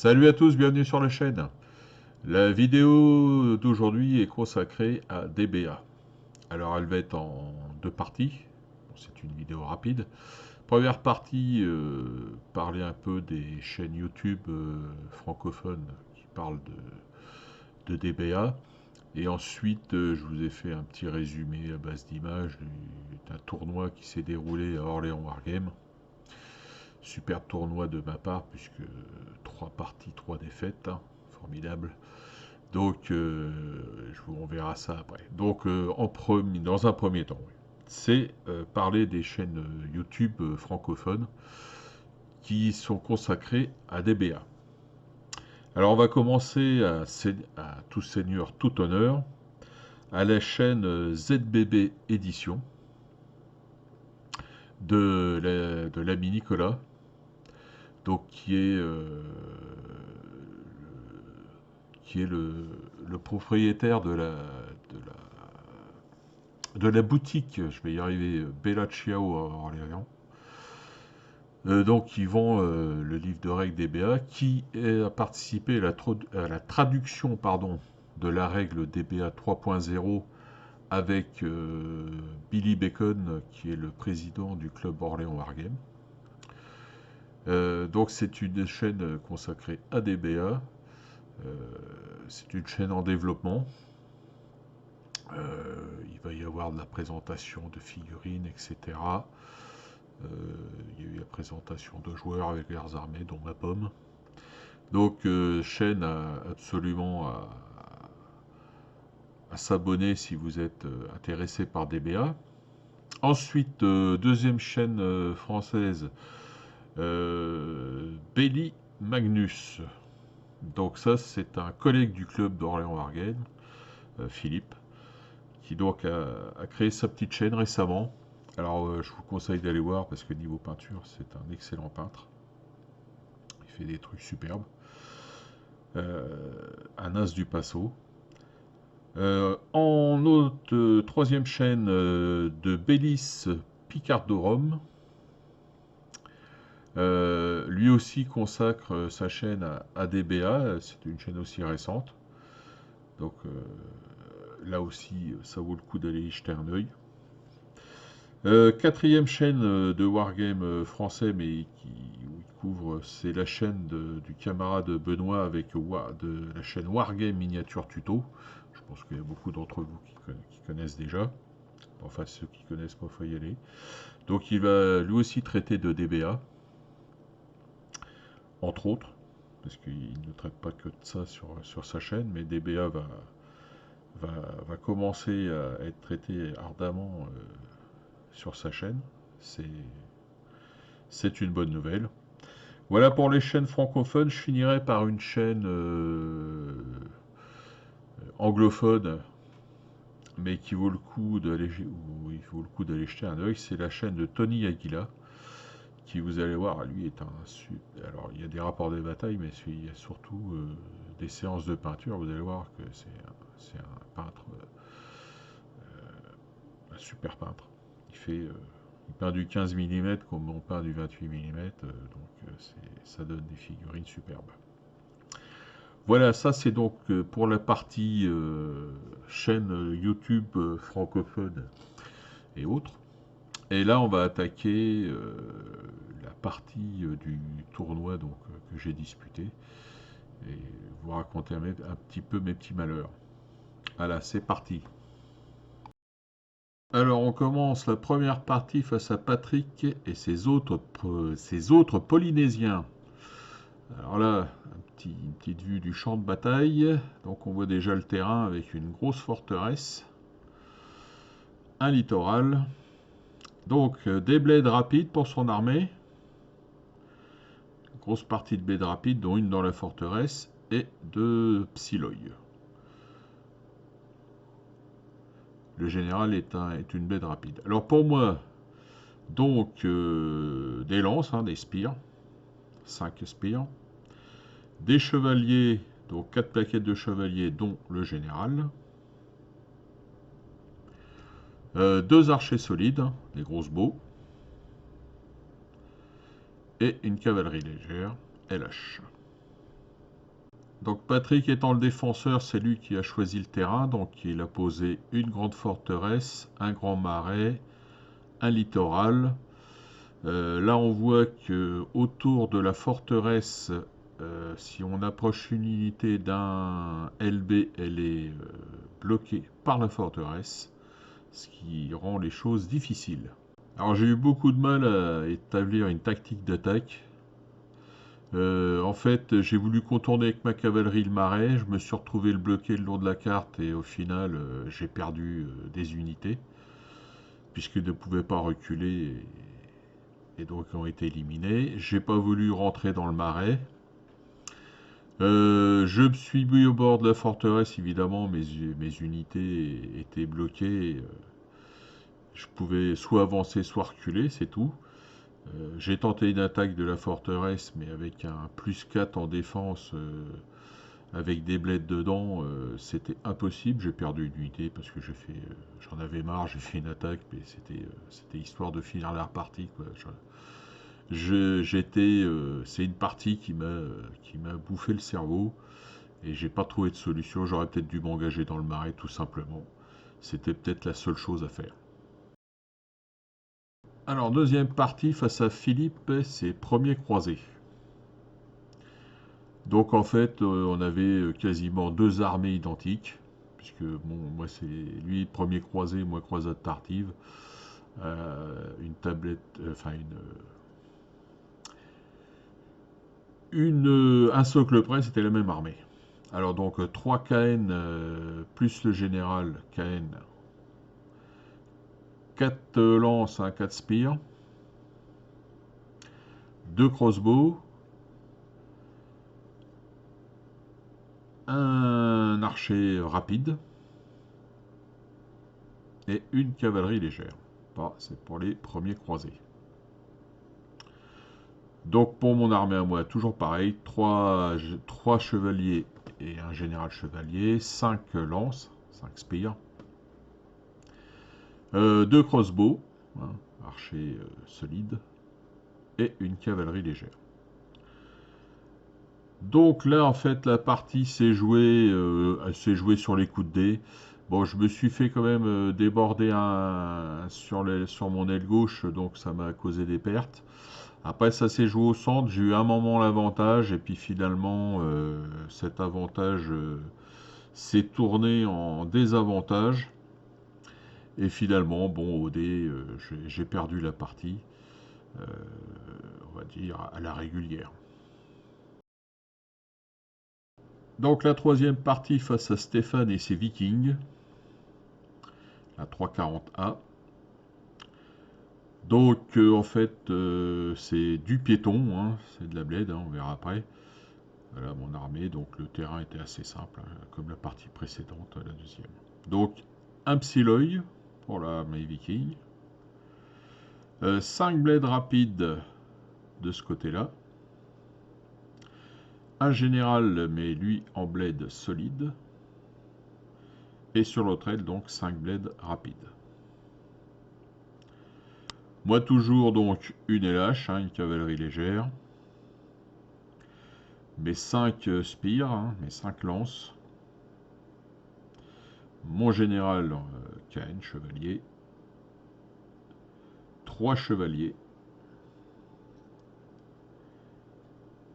Salut à tous, bienvenue sur la chaîne. La vidéo d'aujourd'hui est consacrée à DBA. Alors elle va être en deux parties. Bon, c'est une vidéo rapide. Première partie, parler un peu des chaînes YouTube francophones qui parlent de DBA. Et ensuite, je vous ai fait un petit résumé à base d'images d'un tournoi qui s'est déroulé à Orléans Wargame. Super tournoi de ma part, puisque 3 parties, 3 défaites, hein, formidable. Donc, on verra ça après. Donc, dans un premier temps, oui, c'est parler des chaînes YouTube francophones qui sont consacrées à DBA. Alors, on va commencer à tout seigneur, tout honneur, à la chaîne ZBB Édition de l'ami Nicolas, donc qui est le propriétaire de la boutique, je vais y arriver, Bella Ciao à Orléans. Donc, ils vend le livre de règles DBA, qui a participé à la traduction de la règle DBA 3.0 avec Billy Bacon, qui est le président du club Orléans Wargame. Donc, c'est une chaîne consacrée à DBA. C'est une chaîne en développement. Il va y avoir de la présentation de figurines, etc. Il y a eu la présentation de joueurs avec leurs armées, dont ma pomme. Donc, chaîne absolument à s'abonner si vous êtes intéressé par DBA. Ensuite, deuxième chaîne française, Belly Magnus. Donc ça, c'est un collègue du club d'Orléans Wargame, Philippe, qui donc a créé sa petite chaîne récemment. Alors, je vous conseille d'aller voir parce que niveau peinture, c'est un excellent peintre. Il fait des trucs superbes. Un as du Passo. En autre troisième chaîne de Bélis Picardorum. Lui aussi consacre sa chaîne à DBA. C'est une chaîne aussi récente. Donc là aussi, ça vaut le coup d'aller y jeter un œil. Quatrième chaîne de Wargame français, mais où il couvre, c'est la chaîne du camarade Benoît avec de la chaîne Wargame Miniature Tuto. Je pense qu'il y a beaucoup d'entre vous qui connaissent déjà. Enfin, ceux qui connaissent pas, il faut y aller. Donc, il va lui aussi traiter de DBA, entre autres, parce qu'il ne traite pas que de ça sur sa chaîne, mais DBA va commencer à être traité ardemment sur sa chaîne. C'est une bonne nouvelle. Voilà pour les chaînes francophones. Je finirai par une chaîne anglophone, mais qui vaut le coup d'aller jeter un œil. C'est la chaîne de Tony Aguila, qui, vous allez voir, lui est alors, il y a des rapports des batailles, mais il y a surtout des séances de peinture. Vous allez voir que c'est un peintre, un super peintre. Il peint du 15 mm comme on peint du 28 mm, donc ça donne des figurines superbes. Voilà, ça c'est donc pour la partie chaîne YouTube francophone et autres. Et là, on va attaquer la partie du tournoi que j'ai disputé et vous raconter un petit peu mes petits malheurs. Voilà, c'est parti. Alors, on commence la première partie face à Patrick et ses autres Polynésiens. Alors là, une petite vue du champ de bataille. Donc, on voit déjà le terrain avec une grosse forteresse, un littoral. Donc, des bleds rapides pour son armée. Grosse partie de bleds rapides, dont une dans la forteresse, et de Psyloi. Le général est une bled rapide. Alors pour moi, donc, des lances, des spires, 5 spires, des chevaliers, donc 4 plaquettes de chevaliers, dont le général, 2 archers solides, des grosses baux, et une cavalerie légère, LH. Donc Patrick étant le défenseur, c'est lui qui a choisi le terrain. Donc il a posé une grande forteresse, un grand marais, un littoral. Là on voit que autour de la forteresse, si on approche une unité d'un LB, elle est bloquée par la forteresse, ce qui rend les choses difficiles. Alors j'ai eu beaucoup de mal à établir une tactique d'attaque. En fait, j'ai voulu contourner avec ma cavalerie le marais, je me suis retrouvé le bloqué le long de la carte et au final, j'ai perdu des unités, puisqu'ils ne pouvaient pas reculer et donc ont été éliminés. J'ai pas voulu rentrer dans le marais. Je me suis mis au bord de la forteresse, évidemment, mes unités étaient bloquées. Je pouvais soit avancer, soit reculer, c'est tout. J'ai tenté une attaque de la forteresse, mais avec un +4 en défense, avec des bleds dedans, c'était impossible. J'ai perdu une unité parce que j'en avais marre, j'ai fait une attaque, mais c'était histoire de finir la repartie, quoi. C'est une partie qui m'a bouffé le cerveau et j'ai pas trouvé de solution. J'aurais peut-être dû m'engager dans le marais, tout simplement. C'était peut-être la seule chose à faire. Alors, deuxième partie face à Philippe, c'est premier croisé. Donc en fait, on avait quasiment deux armées identiques, puisque bon, moi c'est lui premier croisé, moi croisade tardive. Une tablette, enfin un socle près, c'était la même armée. Alors donc 3 KN plus le général KN, 4 lances, 4 spires, 2 crossbows, un archer rapide et une cavalerie légère. C'est pour les premiers croisés. Donc pour mon armée à moi, toujours pareil, 3 chevaliers et un général chevalier, 5 lances, 5 spires, 2 crossbows, hein, archers solides, et une cavalerie légère. Donc là, en fait, la partie s'est jouée sur les coups de dés. Bon, je me suis fait quand même déborder sur mon aile gauche, donc ça m'a causé des pertes. Après, ça s'est joué au centre. J'ai eu un moment l'avantage, et puis finalement, cet avantage s'est tourné en désavantage. Et finalement, bon, au dé, j'ai perdu la partie, euh, on va dire, à la régulière. Donc la troisième partie face à Stéphane et ses Vikings, la 340A. Donc en fait c'est du piéton, hein, c'est de la bled, hein, on verra après. Voilà mon armée, donc le terrain était assez simple, hein, comme la partie précédente, la deuxième. Donc un Psyloi pour l'armée viking, 5 bleds rapides de ce côté-là, un général mais lui en bled solide, et sur l'autre aile donc 5 bleds rapides. Moi toujours donc une LH, hein, une cavalerie légère, mes 5 spires, hein, mes 5 lances, mon général KN, chevalier, 3 chevaliers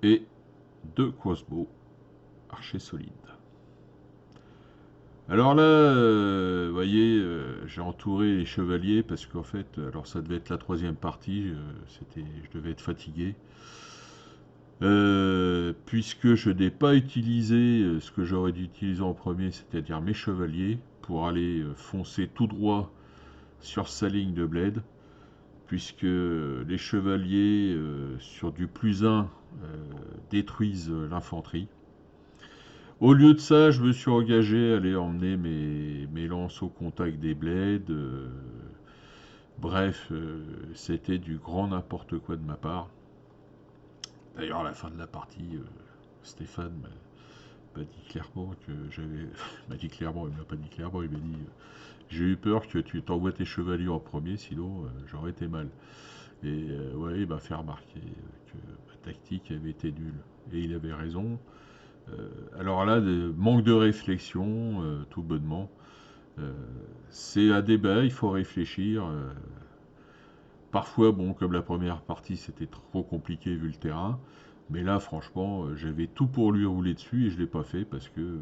et 2 crossbows, archers solides. Alors là, vous voyez, j'ai entouré les chevaliers parce qu'en fait, alors ça devait être la troisième partie, je devais être fatigué. Puisque je n'ai pas utilisé ce que j'aurais dû utiliser en premier, c'est-à-dire mes chevaliers, pour aller foncer tout droit sur sa ligne de bled, puisque les chevaliers sur du +1 détruisent l'infanterie. Au lieu de ça, je me suis engagé à aller emmener mes lances au contact des bleds. Bref, c'était du grand n'importe quoi de ma part. D'ailleurs, à la fin de la partie, Stéphane m'a dit clairement que j'avais... m'a dit clairement, il m'a pas dit clairement, il m'a dit j'ai eu peur que tu t'envoies tes chevaliers en premier, sinon j'aurais été mal. Et ouais, il m'a fait remarquer que ma tactique avait été nulle. Et il avait raison. Alors là, manque de réflexion, tout bonnement. C'est un débat, il faut réfléchir. Parfois, bon, comme la première partie, c'était trop compliqué vu le terrain. Mais là, franchement, j'avais tout pour lui rouler dessus et je ne l'ai pas fait parce que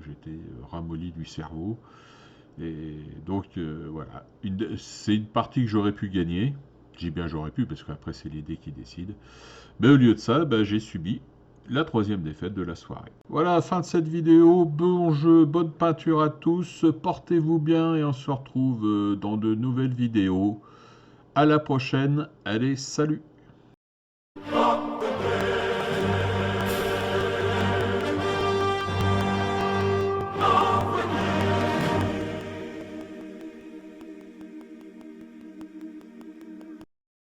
j'étais ramolli du cerveau. Et donc, voilà. C'est une partie que j'aurais pu gagner. Je dis bien j'aurais pu parce qu'après, c'est les dés qui décident. Mais au lieu de ça, bah, j'ai subi la troisième défaite de la soirée. Voilà, fin de cette vidéo. Bon jeu, bonne peinture à tous. Portez-vous bien et on se retrouve dans de nouvelles vidéos. À la prochaine. Allez, salut!